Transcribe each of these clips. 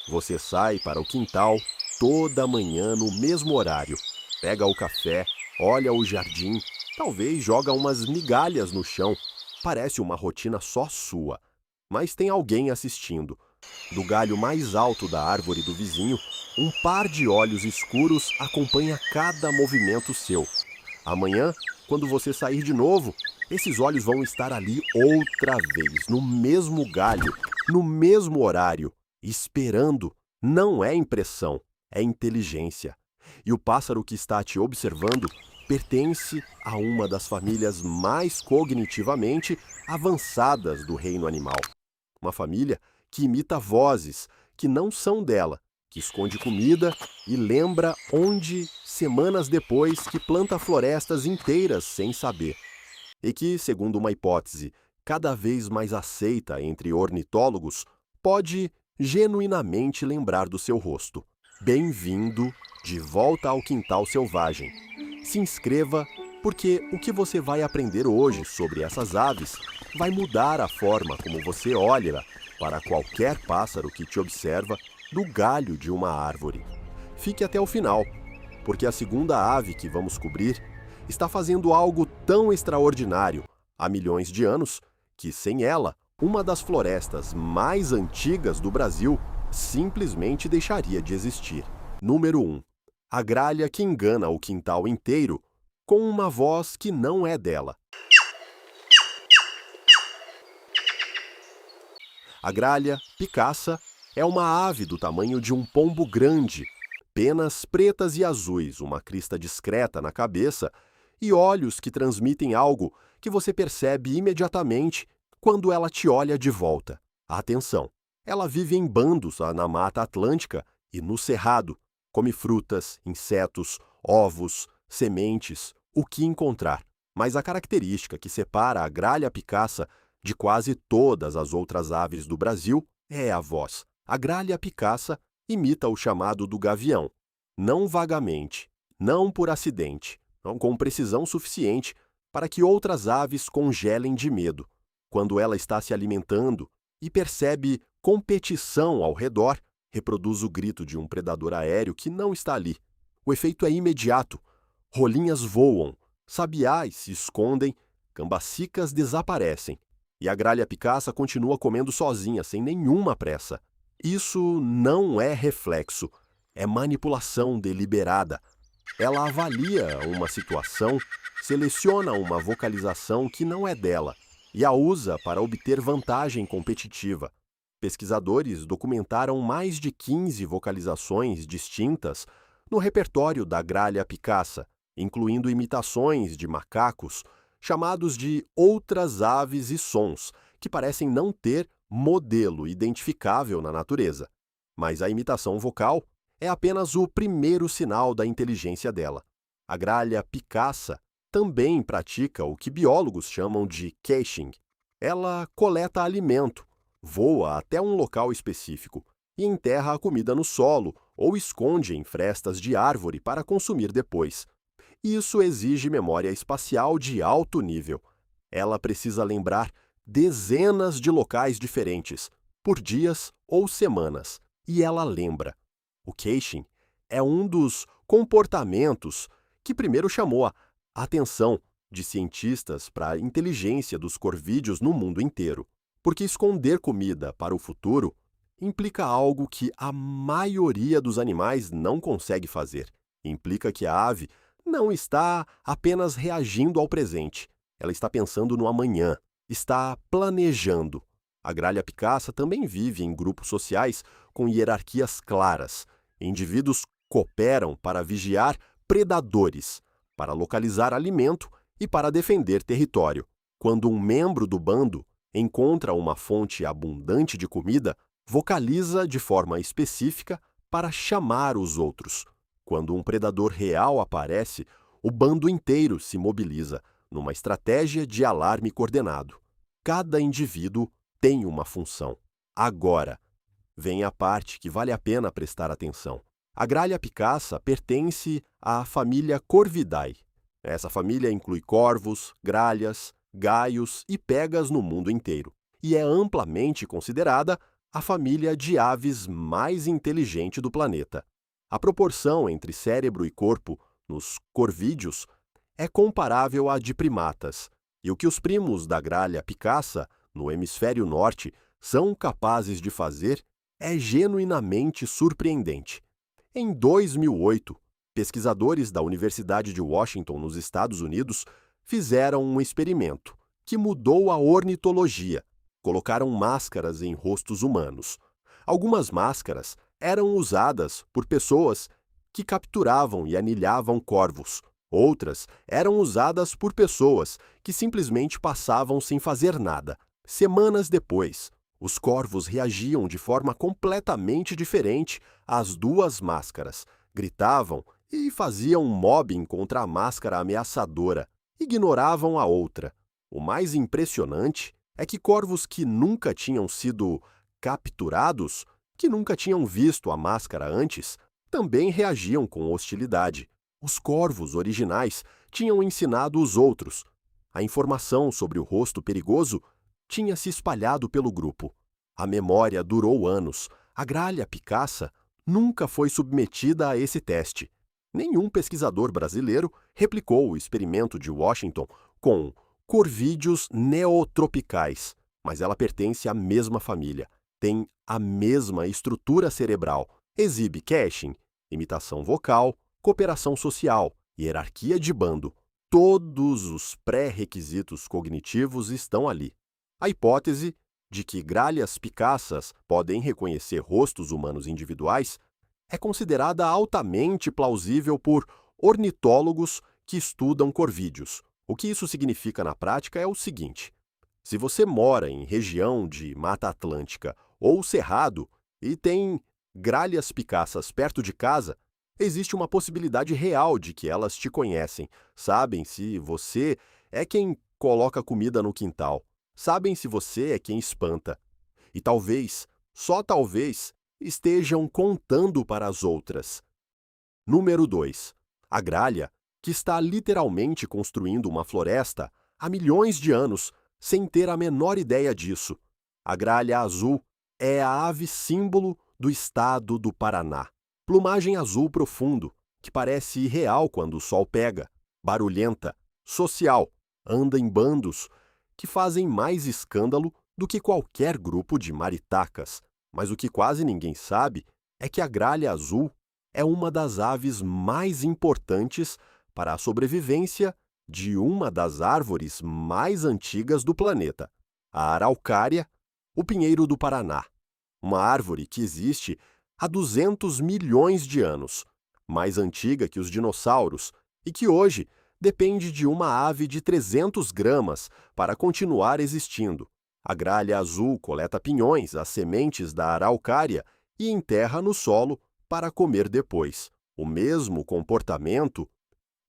Você sai para o quintal toda manhã no mesmo horário. Pega o café, olha o jardim, talvez joga umas migalhas no chão. Parece uma rotina só sua, mas tem alguém assistindo. Do galho mais alto da árvore do vizinho, um par de olhos escuros acompanha cada movimento seu. Amanhã, quando você sair de novo, esses olhos vão estar ali outra vez, no mesmo galho, no mesmo horário, esperando. Não é impressão, é inteligência. E o pássaro que está te observando pertence a uma das famílias mais cognitivamente avançadas do reino animal. Uma família que imita vozes que não são dela, que esconde comida e lembra onde, semanas depois, que planta florestas inteiras sem saber. E que, segundo uma hipótese cada vez mais aceita entre ornitólogos, pode genuinamente lembrar do seu rosto. Bem-vindo de volta ao Quintal Selvagem. Se inscreva, porque o que você vai aprender hoje sobre essas aves vai mudar a forma como você olha para qualquer pássaro que te observa do galho de uma árvore. Fique até o final, porque a segunda ave que vamos cobrir está fazendo algo tão extraordinário há milhões de anos que, sem ela, uma das florestas mais antigas do Brasil simplesmente deixaria de existir. Número 1. A gralha que engana o quintal inteiro com uma voz que não é dela. A gralha picaça é uma ave do tamanho de um pombo grande, penas pretas e azuis, uma crista discreta na cabeça e olhos que transmitem algo que você percebe imediatamente quando ela te olha de volta. Atenção! Ela vive em bandos na Mata Atlântica e no Cerrado. Come frutas, insetos, ovos, sementes, o que encontrar. Mas a característica que separa a gralha picaça de quase todas as outras aves do Brasil é a voz. A gralha picaça imita o chamado do gavião, não vagamente, não por acidente, não com precisão suficiente para que outras aves congelem de medo. Quando ela está se alimentando e percebe competição ao redor, reproduz o grito de um predador aéreo que não está ali. O efeito é imediato. Rolinhas voam, sabiás se escondem, cambacicas desaparecem. E a gralha picaça continua comendo sozinha, sem nenhuma pressa. Isso não é reflexo, é manipulação deliberada. Ela avalia uma situação, seleciona uma vocalização que não é dela e a usa para obter vantagem competitiva. Pesquisadores documentaram mais de 15 vocalizações distintas no repertório da gralha picaça, incluindo imitações de macacos, chamados de outras aves e sons, que parecem não ter modelo identificável na natureza. Mas a imitação vocal é apenas o primeiro sinal da inteligência dela. A gralha picaça também pratica o que biólogos chamam de caching. Ela coleta alimento, voa até um local específico e enterra a comida no solo ou esconde em frestas de árvore para consumir depois. Isso exige memória espacial de alto nível. Ela precisa lembrar dezenas de locais diferentes, por dias ou semanas, e ela lembra. O caching é um dos comportamentos que primeiro chamou a atenção de cientistas para a inteligência dos corvídeos no mundo inteiro. Porque esconder comida para o futuro implica algo que a maioria dos animais não consegue fazer. Implica que a ave não está apenas reagindo ao presente, ela está pensando no amanhã, está planejando. A gralha picaça também vive em grupos sociais com hierarquias claras. Indivíduos cooperam para vigiar predadores, para localizar alimento e para defender território. Quando um membro do bando encontra uma fonte abundante de comida, vocaliza de forma específica para chamar os outros. Quando um predador real aparece, o bando inteiro se mobiliza numa estratégia de alarme coordenado. Cada indivíduo tem uma função. Agora, vem a parte que vale a pena prestar atenção. A gralha picaça pertence à família Corvidae. Essa família inclui corvos, gralhas, gaios e pegas no mundo inteiro, e é amplamente considerada a família de aves mais inteligente do planeta. A proporção entre cérebro e corpo nos corvídeos é comparável à de primatas, e o que os primos da gralha picaça, no hemisfério norte, são capazes de fazer é genuinamente surpreendente. Em 2008, pesquisadores da Universidade de Washington, nos Estados Unidos, fizeram um experimento que mudou a ornitologia. Colocaram máscaras em rostos humanos. Algumas máscaras eram usadas por pessoas que capturavam e anilhavam corvos. Outras eram usadas por pessoas que simplesmente passavam sem fazer nada. Semanas depois, os corvos reagiam de forma completamente diferente às duas máscaras. Gritavam e faziam mobbing contra a máscara ameaçadora. Ignoravam a outra. O mais impressionante é que corvos que nunca tinham sido capturados, que nunca tinham visto a máscara antes, também reagiam com hostilidade. Os corvos originais tinham ensinado os outros. A informação sobre o rosto perigoso tinha se espalhado pelo grupo. A memória durou anos. A gralha picaça nunca foi submetida a esse teste. Nenhum pesquisador brasileiro replicou o experimento de Washington com corvídeos neotropicais, mas ela pertence à mesma família, tem a mesma estrutura cerebral, exibe caching, imitação vocal, cooperação social, hierarquia de bando. Todos os pré-requisitos cognitivos estão ali. A hipótese de que gralhas picaças podem reconhecer rostos humanos individuais é considerada altamente plausível por ornitólogos que estudam corvídeos. O que isso significa na prática é o seguinte: se você mora em região de Mata Atlântica ou Cerrado e tem gralhas picaças perto de casa, existe uma possibilidade real de que elas te conhecem, sabem se você é quem coloca comida no quintal, sabem se você é quem espanta. E talvez, só talvez, estejam contando para as outras. Número 2. A gralha, que está literalmente construindo uma floresta há milhões de anos, sem ter a menor ideia disso. A gralha azul é a ave símbolo do estado do Paraná. Plumagem azul profundo, que parece irreal quando o sol pega, barulhenta, social, anda em bandos, que fazem mais escândalo do que qualquer grupo de maritacas. Mas o que quase ninguém sabe é que a gralha azul é uma das aves mais importantes para a sobrevivência de uma das árvores mais antigas do planeta, a araucária, o pinheiro do Paraná. Uma árvore que existe há 200 milhões de anos, mais antiga que os dinossauros, e que hoje depende de uma ave de 300 gramas para continuar existindo. A gralha azul coleta pinhões, as sementes da araucária, e enterra no solo para comer depois. O mesmo comportamento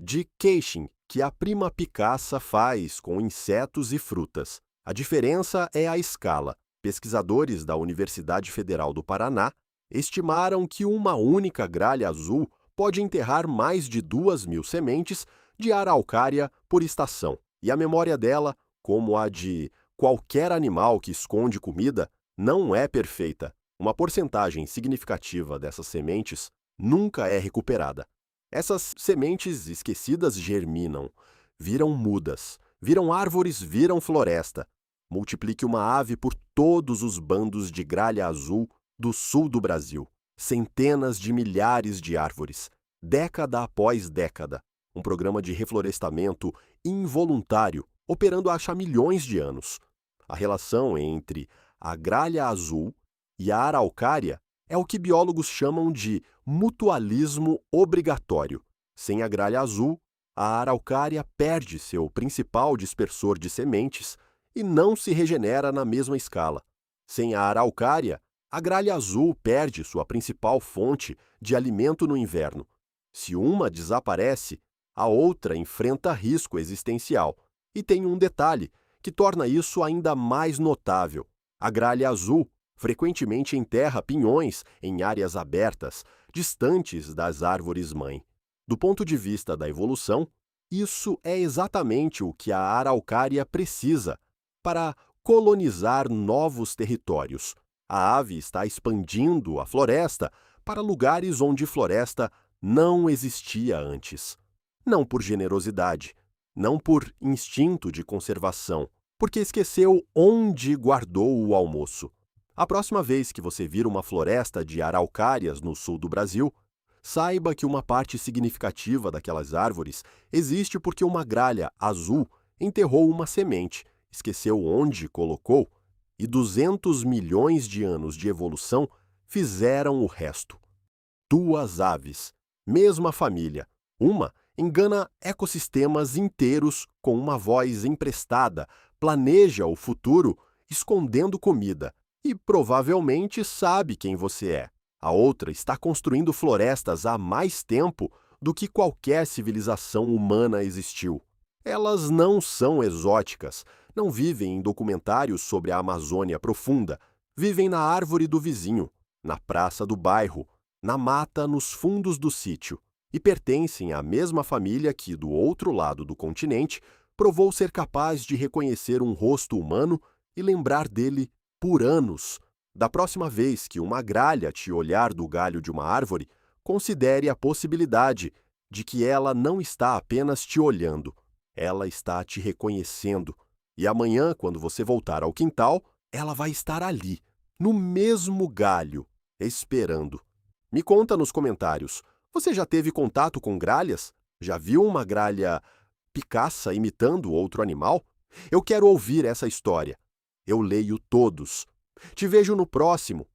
de caching que a prima picaça faz com insetos e frutas. A diferença é a escala. Pesquisadores da Universidade Federal do Paraná estimaram que uma única gralha azul pode enterrar mais de 2.000 sementes de araucária por estação. E a memória dela, como a de qualquer animal que esconde comida, não é perfeita. Uma porcentagem significativa dessas sementes nunca é recuperada. Essas sementes esquecidas germinam, viram mudas, viram árvores, viram floresta. Multiplique uma ave por todos os bandos de gralha azul do sul do Brasil. Centenas de milhares de árvores, década após década. Um programa de reflorestamento involuntário, operando há milhões de anos. A relação entre a gralha azul e a araucária é o que biólogos chamam de mutualismo obrigatório. Sem a gralha azul, a araucária perde seu principal dispersor de sementes e não se regenera na mesma escala. Sem a araucária, a gralha azul perde sua principal fonte de alimento no inverno. Se uma desaparece, a outra enfrenta risco existencial. E tem um detalhe que torna isso ainda mais notável. A gralha azul frequentemente enterra pinhões em áreas abertas, distantes das árvores-mãe. Do ponto de vista da evolução, isso é exatamente o que a araucária precisa para colonizar novos territórios. A ave está expandindo a floresta para lugares onde floresta não existia antes. Não por generosidade, não por instinto de conservação, porque esqueceu onde guardou o almoço. A próxima vez que você vir uma floresta de araucárias no sul do Brasil, saiba que uma parte significativa daquelas árvores existe porque uma gralha azul enterrou uma semente, esqueceu onde colocou, e 200 milhões de anos de evolução fizeram o resto. Duas aves, mesma família. Uma engana ecossistemas inteiros com uma voz emprestada, planeja o futuro escondendo comida e provavelmente sabe quem você é. A outra está construindo florestas há mais tempo do que qualquer civilização humana existiu. Elas não são exóticas, não vivem em documentários sobre a Amazônia profunda, vivem na árvore do vizinho, na praça do bairro, na mata nos fundos do sítio, e pertencem à mesma família que, do outro lado do continente, provou ser capaz de reconhecer um rosto humano e lembrar dele por anos. Da próxima vez que uma gralha te olhar do galho de uma árvore, considere a possibilidade de que ela não está apenas te olhando, ela está te reconhecendo. E amanhã, quando você voltar ao quintal, ela vai estar ali, no mesmo galho, esperando. Me conta nos comentários, você já teve contato com gralhas? Já viu uma gralha picaça imitando outro animal? Eu quero ouvir essa história. Eu leio todos. Te vejo no próximo.